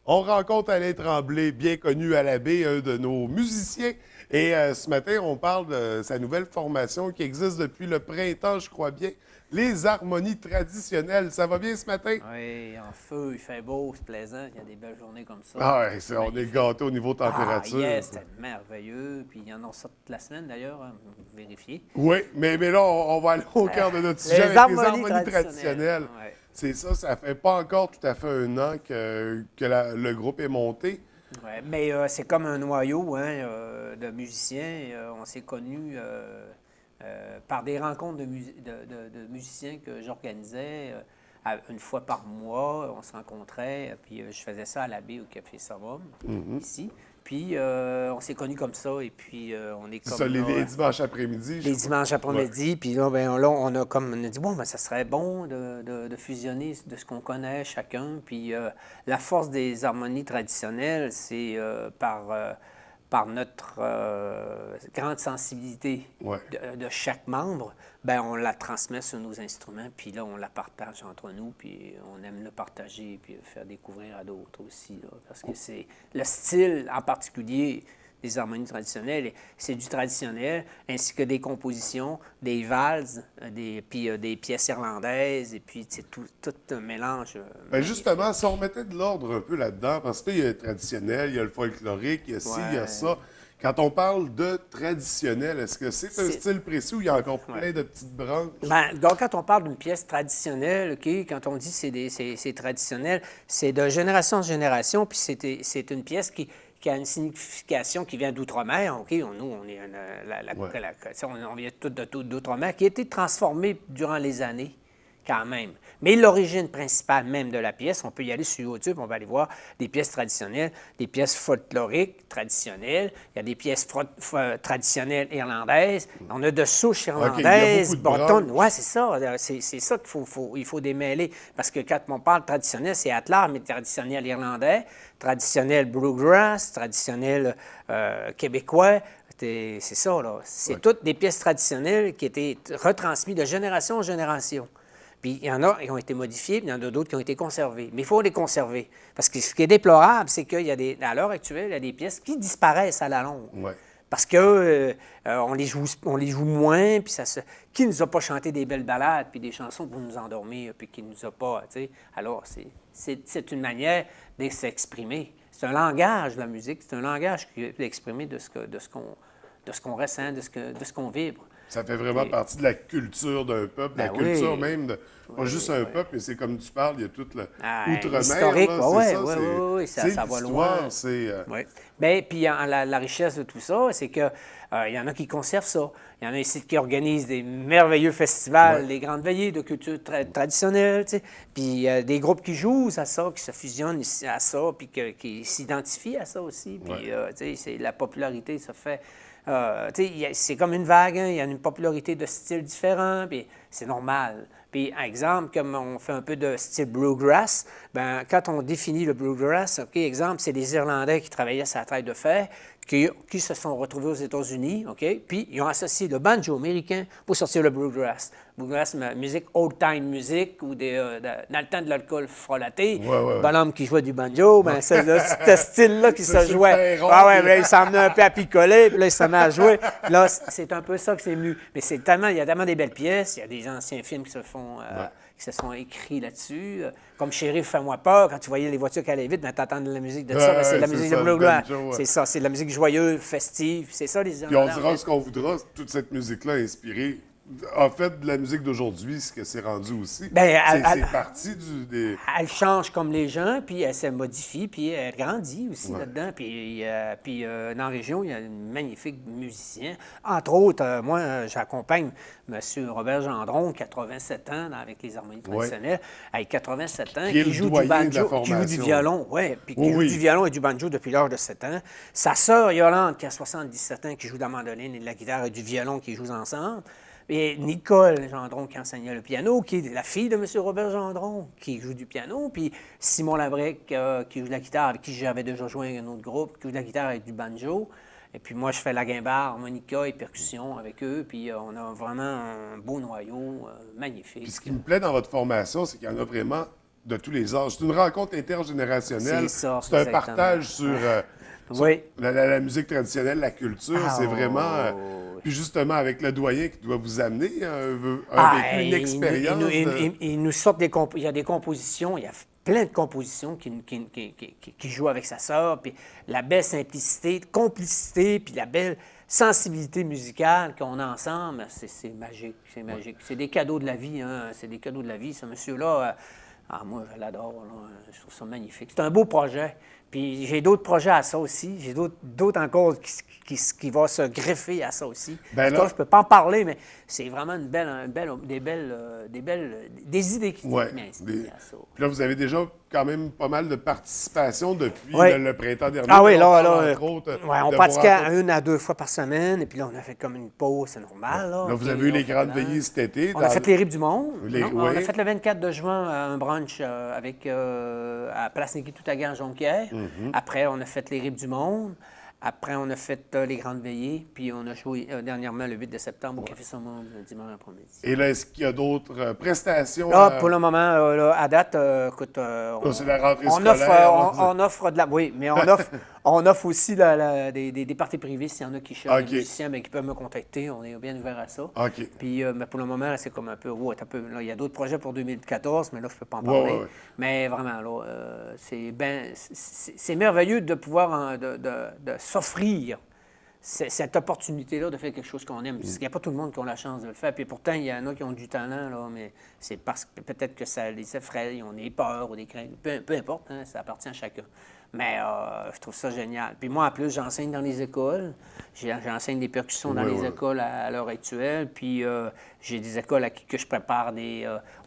On rencontre Alain Tremblay, bien connu à la baie, un de nos musiciens. Et ce matin, on parle de sa nouvelle formation qui existe depuis le printemps, je crois bien, les harmonies traditionnelles. Ça va bien ce matin? Oui, en feu, il fait beau, c'est plaisant. Il y a des belles journées comme ça. Ah ouais, C'est on est magnifique. gâtés au niveau Ah, température. yes, c'était merveilleux. Puis il y en a ça toute la semaine d'ailleurs, hein, vous vérifiez. Oui, mais là, on va aller au cœur de notre sujet Les avec les harmonies harmonies traditionnelles. traditionnelles. Ouais. C'est ça, ça fait pas encore tout à fait un an que le groupe est monté. Ouais, mais c'est comme un noyau hein, de musiciens. On s'est connus par des rencontres de musiciens que j'organisais une fois par mois. On se rencontrait, puis je faisais ça à la baie au Café Summum, ici. Puis on s'est connus comme ça, et puis on est C'est ça, comme les là. dimanches après-midi, je Les crois. dimanches Ouais. après-midi, puis là, on a comme on a dit, bon, ben, ça serait bon de fusionner de ce qu'on connaît chacun. Puis la force des harmonies traditionnelles, c'est par notre grande sensibilité Ouais. de chaque membre, ben on la transmet sur nos instruments, puis là, on la partage entre nous, puis on aime le partager, puis le faire découvrir à d'autres aussi, là, parce que c'est le style en particulier des harmonies traditionnelles, c'est du traditionnel, ainsi que des compositions, des valses, puis des pièces irlandaises, et puis tout un mélange Ben magnifique. justement, si on mettait de l'ordre un peu là-dedans, parce qu'il y a le traditionnel, il y a le folklorique, il y a ci, il y a Ouais. ça. Quand on parle de traditionnel, est-ce que c'est un C'est- style précis ou il y a encore ouais. plein de petites branches? Ben, donc, quand on parle d'une pièce traditionnelle, OK, quand on dit c'est traditionnel, c'est de génération en génération, puis c'est une pièce qui a une signification qui vient d'outre-mer. OK, nous, on est Ouais. on vient d'outre-mer, qui a été transformée durant les années, quand même. Mais l'origine principale même de la pièce, on peut y aller sur YouTube, on va aller voir des pièces traditionnelles, des pièces folkloriques traditionnelles, il y a des pièces traditionnelles irlandaises, on a de souches OK, il y a irlandaises, beaucoup de bretonnes, ouais, branches. c'est ça, c'est ça il faut démêler, parce que quand on parle traditionnel, c'est à l'art, mais traditionnel irlandais, traditionnel bluegrass, traditionnel québécois, c'est ça, là. C'est Ouais. toutes des pièces traditionnelles qui étaient retransmises de génération en génération. Puis il y en a qui ont été modifiés, puis il y en a d'autres qui ont été conservés. Mais il faut les conserver. Parce que ce qui est déplorable, c'est qu'il y a à l'heure actuelle, il y a des pièces qui disparaissent à la longue. Ouais. Parce que on les joue moins, puis qui nous a pas chanté des belles ballades, puis des chansons pour nous endormir, puis qui nous a pas, tu sais. Alors, c'est une manière de s'exprimer. C'est un langage, la musique. C'est un langage qui peut exprimer de ce qu'on ressent, de ce qu'on vibre. Ça fait vraiment Puis, partie de la culture d'un peuple, de la ben culture oui, même, pas oui, juste un oui. peuple, mais c'est comme tu parles, il y a tout le Ah, outre-mer, historique, là, oui, c'est oui, ça, oui, oui, c'est ça va loin. l'histoire, c'est... Oui. Bien, puis la richesse de tout ça, c'est que il y en a qui conservent ça. Il y en a ici qui organisent des merveilleux festivals, Ouais. des grandes veillées de culture traditionnelle, tu sais. Puis des groupes qui jouent à ça, qui se fusionnent à ça, puis qui s'identifient à ça aussi. Ouais. Puis, tu sais, la popularité se fait... tu sais, c'est comme une vague, hein, il y a une popularité de styles différents, puis c'est normal. Puis, par exemple, comme on fait un peu de style bluegrass, ben quand on définit le bluegrass, OK, exemple, c'est des Irlandais qui travaillaient sur la traite de fer, qui se sont retrouvés aux États-Unis, OK, puis ils ont associé le banjo américain pour sortir le bluegrass. Bluegrass, musique, old-time music, ou dans le temps de l'alcool frelaté, Ouais, ouais, le ouais. bonhomme qui jouait du banjo, ben c'est ce style-là qui C'est se sur le jouait. perron, Ah ouais, puis- puis là, il s'en venait un peu à picoler, puis là, il se met à jouer. Puis là, c'est un peu ça que c'est venu. Mais il y a tellement des belles pièces, il y a des anciens films Ouais. qui se sont écrits là-dessus. Comme Shérif, fais-moi peur, quand tu voyais les voitures qui allaient vite, ben, t'entends de la musique de ça, ben, c'est de Ouais, la c'est musique de ça, le bluegrass. banjo. Ouais. C'est ça, c'est de la musique joyeuse, festive. C'est ça, les Puis on Irlandais, en dira fait. ce qu'on voudra, toute cette musique-là est inspirée, en fait, de la musique d'aujourd'hui, ce que c'est rendu aussi. Ben, C'est parti elle change comme les gens, puis elle se modifie, puis elle grandit aussi Ouais. là-dedans. Puis dans la région, il y a un magnifique musicien. Entre autres, moi, j'accompagne M. Robert Gendron, 87 ans, avec les harmonies Ouais. traditionnelles, avec 87 ans, Qui est qui le joue du doyen de la banjo, qui joue du formation. violon, ouais, puis Oui, qui joue du oui. violon et du banjo depuis l'âge de 7 ans. Sa sœur Yolande, qui a 77 ans, qui joue de la mandoline et de la guitare et du violon, qui jouent ensemble. Et Nicole Gendron qui enseignait le piano, qui est la fille de M. Robert Gendron, qui joue du piano. Puis Simon Labrec, qui joue de la guitare, avec qui j'avais déjà joué un autre groupe, qui joue de la guitare avec du banjo. Et puis moi, je fais la guimbarde, harmonica et percussion avec eux. Puis on a vraiment un beau noyau, Puis magnifique. ce qui me plaît dans votre formation, c'est qu'il y en a vraiment de tous les âges. C'est une rencontre intergénérationnelle. C'est ça, C'est un exactement. partage sur, Oui. la musique traditionnelle, la culture. Ah, C'est vraiment... oui. puis justement, avec le doyen qui doit vous amener un vécu, une expérience. Il nous sort il y a des compositions, il y a plein de compositions qui jouent avec sa sœur, puis la belle simplicité, complicité, puis la belle sensibilité musicale qu'on a ensemble, c'est magique, c'est magique. C'est des cadeaux de la vie, hein, c'est des cadeaux de la vie. Ce monsieur-là, moi, je l'adore, là, je trouve ça magnifique. C'est un beau projet. Puis j'ai d'autres projets à ça aussi. J'ai d'autres encore qui vont se greffer à ça aussi. Ben là- je ne peux pas en parler, mais c'est vraiment des idées qui Ouais. m'inspirent à ça. Puis là, vous avez déjà quand même pas mal de participation depuis Ouais. le printemps dernier. Ah oui, Puis on là, parle, là, entre autres, ouais, on de pratiquait vos rencontres. 1 à 2 fois par semaine, et puis là, on a fait comme une pause, c'est normal. Là, Là, vous Puis avez eu on les fait grandes là. veillées cet été. On a fait les Rives du Monde. Les- Non, On a oui. fait le 24 de juin un brunch à Place Niki-Toutaga en Jonquière. Mm-hmm. Après, on a fait les Rives du Monde. Après, on a fait les Grandes Veillées. Puis on a joué dernièrement le 8 de septembre au Café Saumon le dimanche après-midi. Et là, est-ce qu'il y a d'autres prestations? Là, pour le moment, là, à date, écoute, c'est la rentrée on scolaire, offre, là. on offre de la... Oui, mais on offre aussi des parties privées s'il y en a qui cherchent OK. des musiciens, bien, qui peuvent me contacter. On est bien ouvert à ça. OK. Puis, mais pour le moment, là, c'est comme un peu... là, il y a d'autres projets pour 2014, mais là, je ne peux pas en Ouais, parler. ouais. Mais vraiment, là, c'est merveilleux de pouvoir de s'offrir cette opportunité-là de faire quelque chose qu'on aime. Parce qu'il n'y a pas tout le monde qui a la chance de le faire. Puis pourtant, il y en a qui ont du talent, là, mais c'est parce que peut-être que ça les effraie, ils ont des peurs ou des craintes. Peu importe, hein, ça appartient à chacun. Mais je trouve ça génial. Puis moi, en plus, j'enseigne dans les écoles. J'enseigne des percussions dans les écoles à l'heure actuelle. Puis j'ai des écoles que je prépare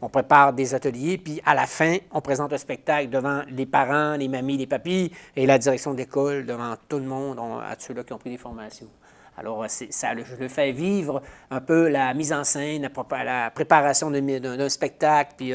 on prépare des ateliers. Puis à la fin, on présente un spectacle devant les parents, les mamies, les papis et la direction d'école, devant tout le monde, à ceux-là qui ont pris des formations. Alors, je le fais vivre un peu la mise en scène, la préparation d'un spectacle, puis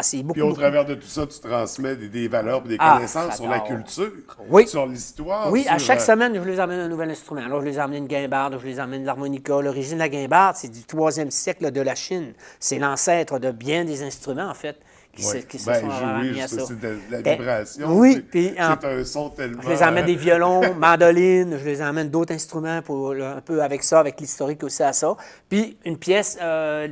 c'est beaucoup. Puis au travers de tout ça, tu transmets des valeurs et des Ah, connaissances sur la j'adore. culture, Oui. sur l'histoire. Oui, à sur, chaque semaine, je les amène un nouvel instrument. Alors, je les amène une guimbarde, je les amène de l'harmonica. L'origine de la guimbarde, c'est du 3e siècle de la Chine. C'est l'ancêtre de bien des instruments, en fait, qui se sont oui, mis à ça. c'est de la Ben, vibration. oui, puis c'est un son tellement... je les amène des violons, mandolines, je les amène d'autres instruments pour un peu avec ça, avec l'historique aussi à ça. Puis une pièce,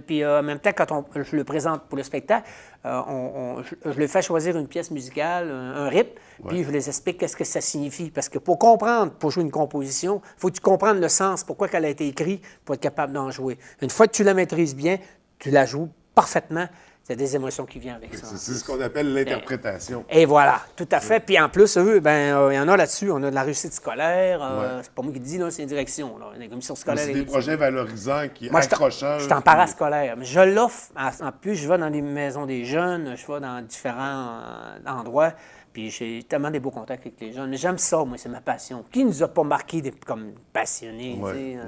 puis en même temps, quand je le présente pour le spectacle, je le fais choisir une pièce musicale, un rythme, puis je les explique qu'est-ce que ça signifie. Parce que pour comprendre, pour jouer une composition, il faut que tu comprennes le sens, pourquoi elle a été écrite, pour être capable d'en jouer. Une fois que tu la maîtrises bien, tu la joues parfaitement. Il y a des émotions qui viennent avec ça. C'est ce qu'on appelle l'interprétation. Et voilà, tout à fait. Puis en plus, eux, il y en a là-dessus. On a de la réussite scolaire. C'est pas moi qui le dis, là, c'est une direction. Là. Une commission scolaire. C'est des projets valorisants, Moi, accrocheurs. je suis en parascolaire. Mais je l'offre. En plus, je vais dans les maisons des jeunes, je vais dans différents endroits. Puis j'ai tellement des beaux contacts avec les jeunes. Mais j'aime ça, moi, c'est ma passion. Qui nous a pas marqués comme passionnés, tu sais,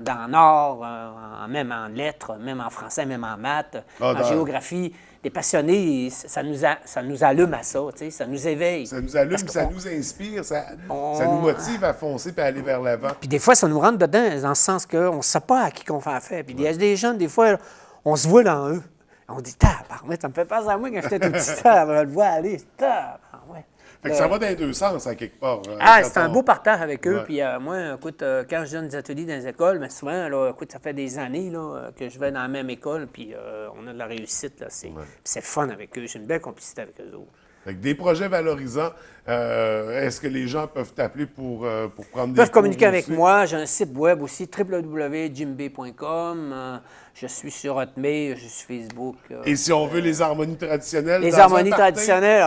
en art, même en lettres, même en français, même en maths, en géographie. Des passionnés, ça nous allume à ça, tu sais, ça nous éveille. Ça nous allume, ça nous inspire, ça nous motive à foncer et à aller vers l'avant. Puis des fois, ça nous rentre dedans, dans le sens qu'on ne sait pas à qui qu'on fait affaire. Puis il y a des jeunes, des fois, on se voit dans eux. On dit, tabarouette, ça me fait penser à moi quand j'étais tout petit, on le voit aller, tabarouette. Fait que ça va dans les deux sens, à quelque part. C'est un beau partage avec eux. Puis moi, écoute, quand je donne des ateliers dans les écoles, mais souvent, là, écoute, ça fait des années là, que je vais dans la même école, puis on a de la réussite. Là, c'est le fun avec eux. J'ai une belle complicité avec eux autres. Fait que des projets valorisants, est-ce que les gens peuvent t'appeler pour prendre des Ils peuvent communiquer cours avec aussi? moi. J'ai un site web aussi, www.jimb.com. Je suis sur Hotmail, je suis Facebook. Et si on veut les harmonies traditionnelles? Les dans harmonies un party, traditionnelles,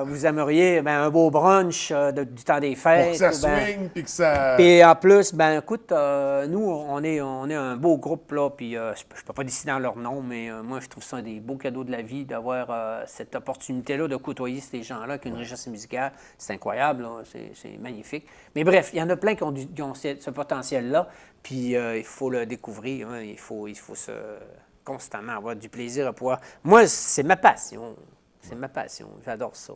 vous aimeriez un beau brunch du temps des fêtes. pour que ça swing, puis que ça... Puis en plus, écoute, nous, on est un beau groupe, là, puis je ne peux pas décider dans leur nom, mais moi, je trouve ça des beaux cadeaux de la vie d'avoir cette opportunité-là de côtoyer ces gens-là avec une richesse musicale. C'est incroyable, là, c'est magnifique. Mais bref, il y en a plein qui ont ce potentiel-là, puis il faut le découvrir, hein, il faut constamment avoir du plaisir à pouvoir... Moi, c'est ma passion. C'est ma passion. J'adore ça.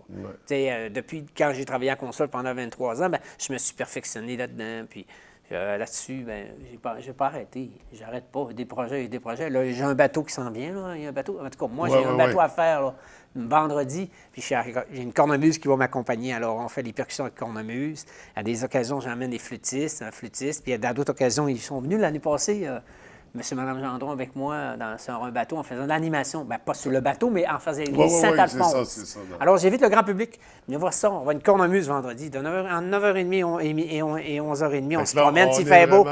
Depuis quand j'ai travaillé à console pendant 23 ans, je me suis perfectionné là-dedans. Puis là-dessus, j'ai pas arrêté. J'arrête pas. Des projets. Là, j'ai un bateau qui s'en vient. Là. Il y a un bateau. En tout cas, moi, j'ai un bateau à faire. Là. vendredi, puis j'ai une cornemuse qui va m'accompagner. Alors, on fait des percussions avec cornemuse. À des occasions, j'emmène des flûtistes, un flûtiste. Puis à d'autres occasions, ils sont venus l'année passée, monsieur et madame Gendron avec moi sur un bateau en faisant de l'animation. Bien, pas sur le bateau, mais en faisant des Saint-Alphonse. C'est ça. Alors, j'invite le grand public. Venez voir ça. On va une cornemuse vendredi. De 9h, en 9h30 et 11h30, on se promène. S'il fait beau.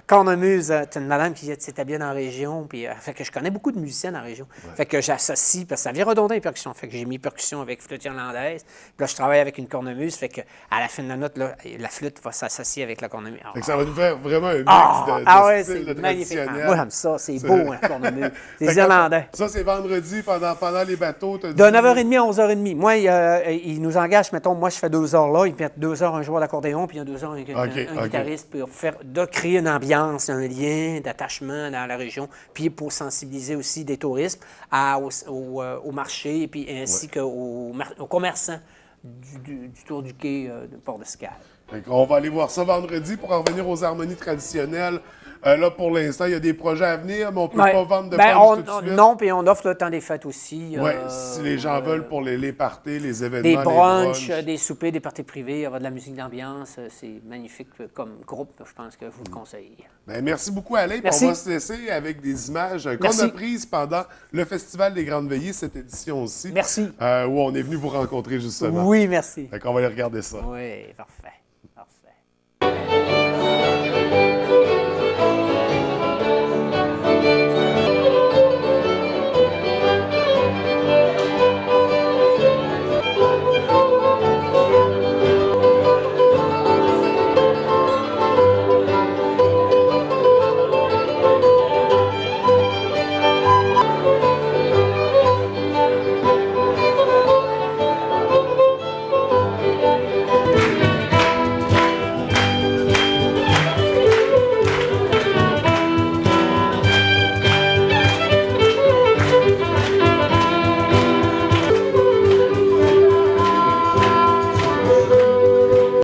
Cornemuse, c'est une madame qui s'établit dans la région. Puis, fait que je connais beaucoup de musiciens dans la région. Fait que j'associe, parce que ça vient redondant les percussions. Fait que j'ai mis percussion avec flûte irlandaise. Puis là, je travaille avec une cornemuse. Fait que à la fin de la note, là, la flûte va s'associer avec la cornemuse. Fait que ça va nous faire vraiment un mix de style traditionnel. Moi, j'aime ça. C'est beau, hein, cornemuse. Les Irlandais. Ça, c'est vendredi pendant les bateaux. De 9h30 à 11h30. Moi, ils nous engagent, mettons, moi, je fais 2 heures là, ils mettent 2 heures un joueur d'accordéon, puis il y a 2 heures un guitariste pour créer une ambiance, un lien d'attachement dans la région, puis pour sensibiliser aussi des touristes au marché, puis ainsi qu'aux commerçants du tour du quai de Port-de-Scal. On va aller voir ça vendredi pour en revenir aux harmonies traditionnelles. Là, pour l'instant, il y a des projets à venir, mais on ne peut pas vendre de punch tout de suite. Non, puis on offre le temps des fêtes aussi. Oui, si les gens veulent pour les parties, les événements, des brunchs, des soupers, des parties privées, il y aura de la musique d'ambiance. C'est magnifique comme groupe. Je pense que je vous le conseille. Bien, merci beaucoup, Alain. On va se laisser avec des images qu'on a prises pendant le Festival des Grandes Veillées, cette édition aussi. Merci. Où on est venu vous rencontrer, justement. Oui, merci. On va aller regarder ça. Oui, parfait.